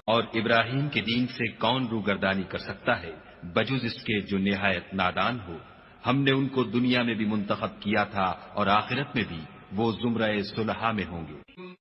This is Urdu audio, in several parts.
اور ابراہیم کے دین سے کون روگردانی کر سکتا ہے بجز اس کے جو نہایت نادان ہو؟ ہم نے ان کو دنیا میں بھی منتخب کیا تھا اور آخرت میں بھی وہ زمرہ صلحاء میں ہوں گے۔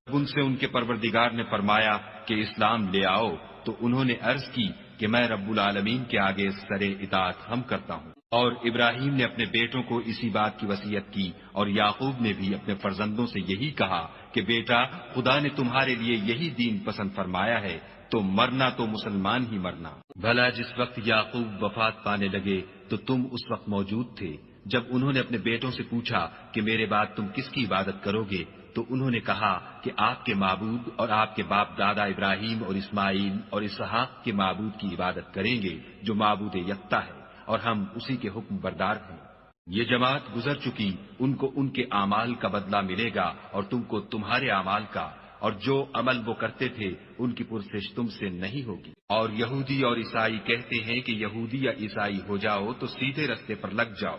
ان سے ان کے پروردگار نے فرمایا کہ اسلام لے آؤ، تو انہوں نے عرض کی کہ میں رب العالمین کے آگے سر اطاعت ہم کرتا ہوں۔ اور ابراہیم نے اپنے بیٹوں کو اسی بات کی وصیت کی، اور یعقوب نے بھی اپنے فرزندوں سے یہی کہا کہ بیٹا، خدا نے تمہارے لیے یہی دین پسند فرمایا ہے، تو مرنا تو مسلمان ہی مرنا۔ بھلا جس وقت یعقوب وفات پانے لگے تو تم اس وقت موجود تھے جب انہوں نے اپنے بیٹوں سے پوچھا کہ میرے بعد تم کس کی عبادت کرو گے، تو انہوں نے کہا کہ آپ کے معبود اور آپ کے باپ دادا ابراہیم اور اسماعیل اور اسحاق کے معبود کی عبادت کریں گے جو معبود یکتا ہے، اور ہم اسی کے حکم بردار ہیں۔ یہ جماعت گزر چکی، ان کو ان کے اعمال کا بدلہ ملے گا اور تم کو تمہارے اعمال کا، اور جو عمل وہ کرتے تھے ان کی پرسش تم سے نہیں ہوگی۔ اور یہودی اور عیسائی کہتے ہیں کہ یہودی یا عیسائی ہو جاؤ تو سیدھے رستے پر لگ جاؤ۔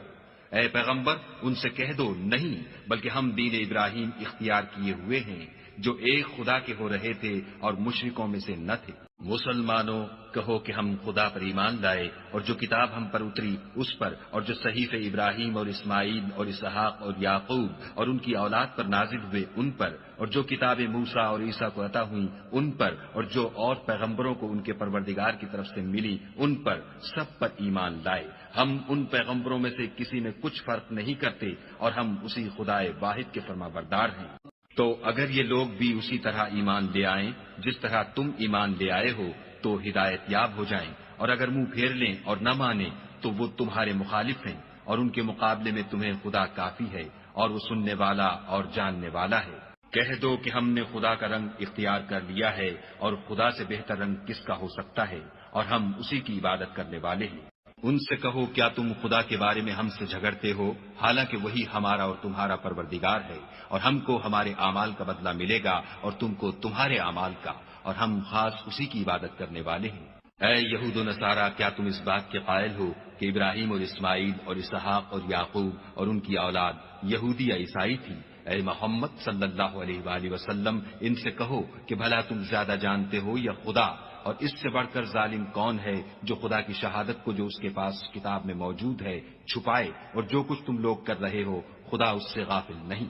اے پیغمبر، ان سے کہہ دو نہیں، بلکہ ہم دین ابراہیم اختیار کیے ہوئے ہیں جو ایک خدا کے ہو رہے تھے اور مشرکوں میں سے نہ تھے۔ مسلمانوں، کہو کہ ہم خدا پر ایمان لائے اور جو کتاب ہم پر اتری اس پر، اور جو صحیفے ابراہیم اور اسماعیل اور اسحاق اور یعقوب اور ان کی اولاد پر نازل ہوئے ان پر، اور جو کتابیں موسیٰ اور عیسیٰ کو عطا ہوئیں ان پر، اور جو اور پیغمبروں کو ان کے پروردگار کی طرف سے ملی ان پر، سب پر ایمان لائے۔ ہم ان پیغمبروں میں سے کسی میں کچھ فرق نہیں کرتے، اور ہم اسی خدائے واحد کے فرما بردار ہیں۔ تو اگر یہ لوگ بھی اسی طرح ایمان لے آئیں جس طرح تم ایمان لے آئے ہو تو ہدایت یاب ہو جائیں، اور اگر منہ پھیر لیں اور نہ مانیں تو وہ تمہارے مخالف ہیں، اور ان کے مقابلے میں تمہیں خدا کافی ہے، اور وہ سننے والا اور جاننے والا ہے۔ کہہ دو کہ ہم نے خدا کا رنگ اختیار کر لیا ہے، اور خدا سے بہتر رنگ کس کا ہو سکتا ہے، اور ہم اسی کی عبادت کرنے والے ہیں۔ ان سے کہو کیا تم خدا کے بارے میں ہم سے جھگڑتے ہو، حالانکہ وہی ہمارا اور تمہارا پروردگار ہے، اور ہم کو ہمارے اعمال کا بدلہ ملے گا اور تم کو تمہارے اعمال کا، اور ہم خاص اسی کی عبادت کرنے والے ہیں۔ اے یہود و نصارا، کیا تم اس بات کے قائل ہو کہ ابراہیم اور اسماعیل اور اسحاق اور یعقوب اور ان کی اولاد یہودی یا عیسائی تھی؟ اے محمد صلی اللہ علیہ وآلہ وسلم، ان سے کہو کہ بھلا تم زیادہ جانتے ہو یا خدا؟ اور اس سے بڑھ کر ظالم کون ہے جو خدا کی شہادت کو جو اس کے پاس کتاب میں موجود ہے چھپائے، اور جو کچھ تم لوگ کر رہے ہو خدا اس سے غافل نہیں۔